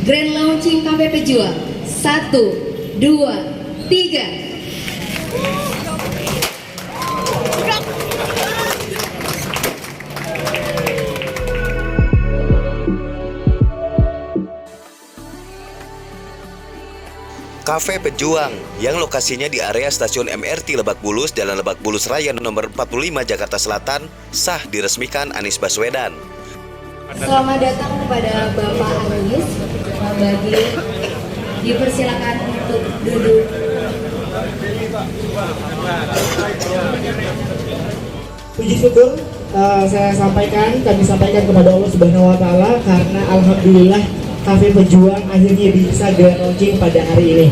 Grand Launching Cafe Pejuang. 1, 2, 3. Cafe Pejuang yang lokasinya di area stasiun MRT Lebak Bulus, Jalan Lebak Bulus Raya nomor 45 Jakarta Selatan, sah diresmikan Anies Baswedan. Selamat datang kepada Bapak Anies. Bagi dipersilakan untuk duduk. Puji syukur kami sampaikan kepada Allah Subhanahu wa taala karena alhamdulillah Cafe Pejuang akhirnya bisa grand launching pada hari ini.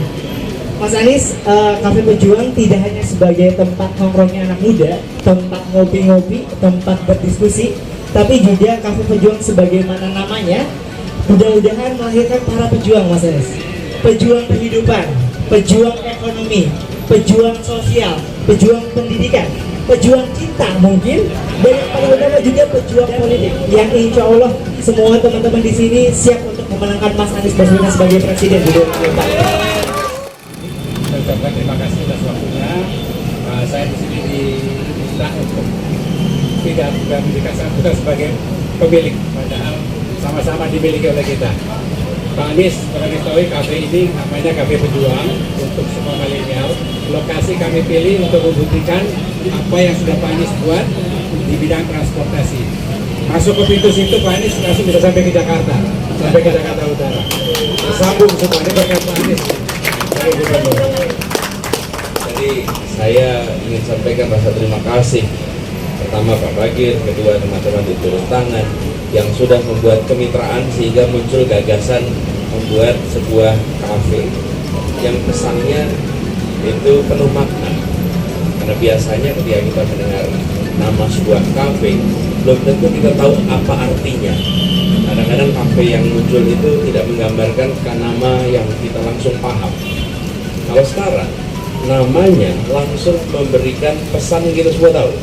Mas Anies, Cafe Pejuang tidak hanya sebagai tempat nongkrongnya anak muda, tempat ngopi-ngopi, tempat berdiskusi, tapi juga Cafe Pejuang sebagaimana namanya, mudah-mudahan melahirkan para pejuang, Mas Anies. Pejuang kehidupan, pejuang ekonomi, pejuang sosial, pejuang pendidikan, pejuang cinta mungkin, dan yang paling utama juga pejuang politik yang insya Allah semua teman-teman di sini siap untuk memenangkan Mas Anies Baswedan sebagai presiden di 2024. Saya ucapkan terima kasih atas waktunya. Saya di sini diminta untuk tidak bukan sebagai pemilik, padahal sama-sama dimiliki oleh kita. Pak Anies, kalau diketahui kafe ini namanya Cafe Pejuang untuk semua milenial. Lokasi kami pilih untuk membuktikan apa yang sudah Pak Anies buat di bidang transportasi. Masuk ke pintu situ Pak Anies langsung bisa sampai ke Jakarta Utara. Sambung semua ini berkat Pak Anies. Jadi saya ingin sampaikan rasa terima kasih. Pertama Pak Bagir, kedua teman-teman di turun tangan yang sudah membuat kemitraan sehingga muncul gagasan membuat sebuah kafe yang pesannya itu penuh makna. Karena biasanya ketika kita mendengar nama sebuah kafe, belum tentu kita tahu apa artinya. Kadang-kadang kafe yang muncul itu tidak menggambarkan nama yang kita langsung paham. Kalau sekarang namanya langsung memberikan pesan yang kita semua tahu.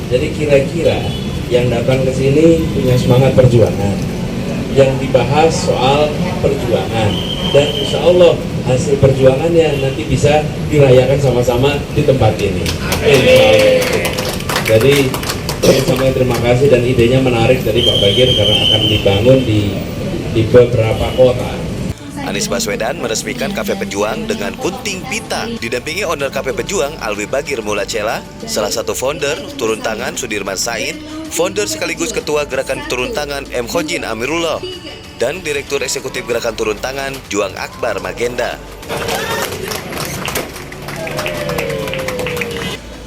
Jadi kira-kira yang datang ke sini punya semangat perjuangan, yang dibahas soal perjuangan, dan insya Allah hasil perjuangannya nanti bisa dirayakan sama-sama di tempat ini. Jadi saya sampaikan terima kasih, dan idenya menarik dari Pak Bagir karena akan dibangun di beberapa kota. Anies Baswedan meresmikan Cafe Pejuang dengan Kunting Pita, didampingi owner Cafe Pejuang Alwi Bagir Mulacela, salah satu founder Turun Tangan Sudirman Said, founder sekaligus ketua Gerakan Turun Tangan M. Khojin Amirullah, dan Direktur Eksekutif Gerakan Turun Tangan Juang Akbar Magenda.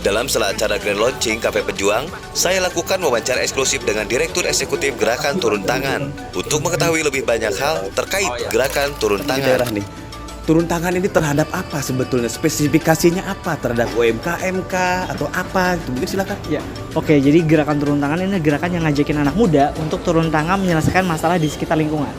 Dalam sela acara Grand Launching Cafe Pejuang, saya lakukan wawancara eksklusif dengan Direktur Eksekutif Gerakan Turun Tangan untuk mengetahui lebih banyak hal terkait Gerakan Turun Tangan. Turun tangan ini terhadap apa sebetulnya? Spesifikasinya apa? Terhadap UMKM kah? Atau apa? Mungkin silakan. Ya, oke. Jadi gerakan turun tangan ini gerakan yang ngajakin anak muda untuk turun tangan menyelesaikan masalah di sekitar lingkungan.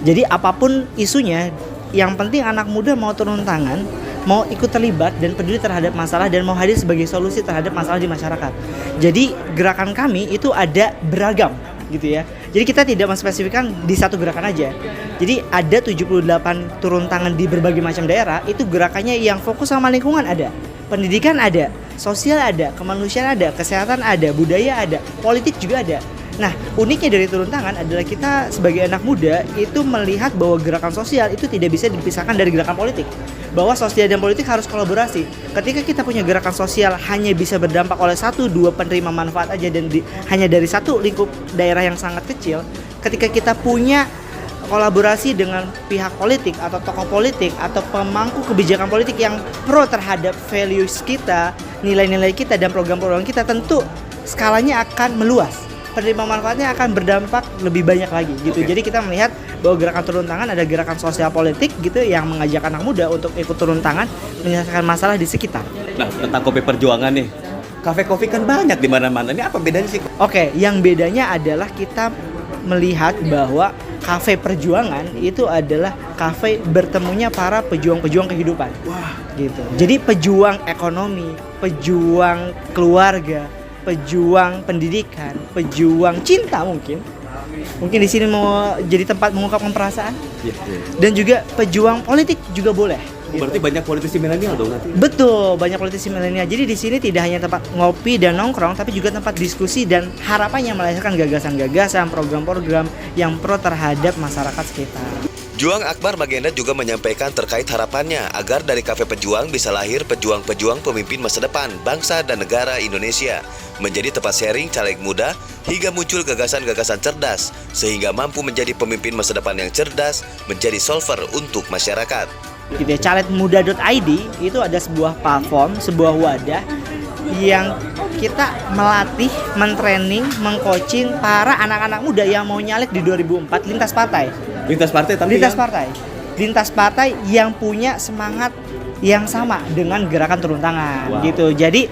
Jadi apapun isunya, yang penting anak muda mau turun tangan, mau ikut terlibat dan peduli terhadap masalah dan mau hadir sebagai solusi terhadap masalah di masyarakat. Jadi gerakan kami itu ada beragam gitu ya. Jadi kita tidak menspesifikkan di satu gerakan aja. Jadi ada 78 turun tangan di berbagai macam daerah. Itu gerakannya yang fokus sama lingkungan ada, pendidikan ada, sosial ada, kemanusiaan ada, kesehatan ada, budaya ada, politik juga ada. Nah, uniknya dari turun tangan adalah kita sebagai anak muda itu melihat bahwa gerakan sosial itu tidak bisa dipisahkan dari gerakan politik. Bahwa sosial dan politik harus kolaborasi. Ketika kita punya gerakan sosial hanya bisa berdampak oleh 1-2 penerima manfaat aja dan hanya dari satu lingkup daerah yang sangat kecil, ketika kita punya kolaborasi dengan pihak politik atau tokoh politik atau pemangku kebijakan politik yang pro terhadap values kita, nilai-nilai kita dan program-program kita, tentu skalanya akan meluas. Penerima manfaatnya akan berdampak lebih banyak lagi gitu. Jadi kita melihat bahwa gerakan turun tangan ada gerakan sosial politik gitu yang mengajak anak muda untuk ikut turun tangan menyelesaikan masalah di sekitar. Nah, tentang kopi perjuangan nih. Kafe kopi kan banyak di mana-mana. Ini apa bedanya sih? Oke, yang bedanya adalah kita melihat bahwa Cafe Perjuangan itu adalah kafe bertemunya para pejuang-pejuang kehidupan. Wah, gitu. Jadi pejuang ekonomi, pejuang keluarga, pejuang pendidikan, pejuang cinta mungkin, Mungkin di sini mau jadi tempat mengungkapkan perasaan. Iya, iya. Dan juga pejuang politik juga boleh. Berarti banyak politisi milenial dong nanti. Betul, banyak politisi milenial. Jadi di sini tidak hanya tempat ngopi dan nongkrong, tapi juga tempat diskusi dan harapannya melahirkan gagasan-gagasan, program-program yang pro terhadap masyarakat sekitar. Juang Akbar Magenda juga menyampaikan terkait harapannya agar dari Kafe Pejuang bisa lahir pejuang-pejuang pemimpin masa depan bangsa dan negara Indonesia, menjadi tempat sharing caleg muda hingga muncul gagasan-gagasan cerdas sehingga mampu menjadi pemimpin masa depan yang cerdas, menjadi solver untuk masyarakat. Gitu ya, calegmuda.id itu ada sebuah platform, sebuah wadah yang kita melatih, mentraining, mengcoaching para anak-anak muda yang mau nyalek di 2004 lintas partai. Lintas partai tapi Lintas partai yang punya semangat yang sama dengan gerakan turun tangan. Wow. Gitu. Jadi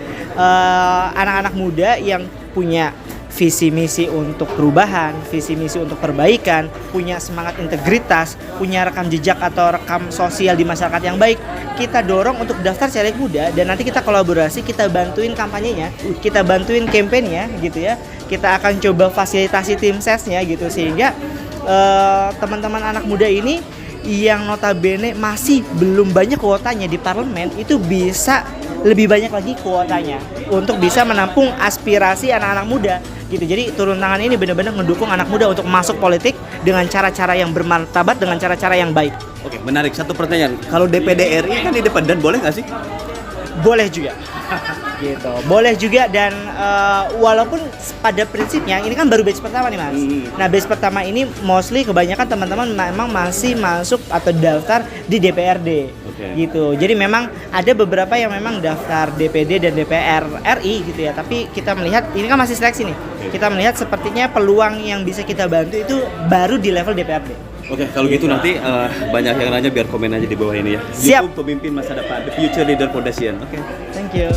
anak-anak muda yang punya visi misi untuk perubahan, visi misi untuk perbaikan, punya semangat integritas, punya rekam jejak atau rekam sosial di masyarakat yang baik, kita dorong untuk daftar caleg muda dan nanti kita kolaborasi, kita bantuin kampanyenya, kita bantuin kampanyenya gitu ya. Kita akan coba fasilitasi tim sesnya gitu sehingga teman-teman anak muda ini yang notabene masih belum banyak kuotanya di parlemen itu bisa lebih banyak lagi kuotanya untuk bisa menampung aspirasi anak-anak muda gitu. Jadi turun tangan ini benar-benar mendukung anak muda untuk masuk politik dengan cara-cara yang bermartabat, dengan cara-cara yang baik. Oke, menarik. Satu pertanyaan. Kalau DPD RI kan independen, boleh nggak sih? Boleh juga. Gitu. Boleh juga dan walaupun pada prinsipnya ini kan baru batch pertama nih Mas. Nah, batch pertama ini mostly kebanyakan teman-teman memang masih masuk atau daftar di DPRD. Gitu. Jadi memang ada beberapa yang memang daftar DPD dan DPR RI gitu ya. Tapi kita melihat ini kan masih seleksi nih. Kita melihat sepertinya peluang yang bisa kita bantu itu baru di level DPRD. Oke, kalau gitu nanti banyak yang nanya biar komen aja di bawah ini ya. Siap. YouTube Pemimpin Masa Depan, The Future Leader Foundation. Oke. Thank you.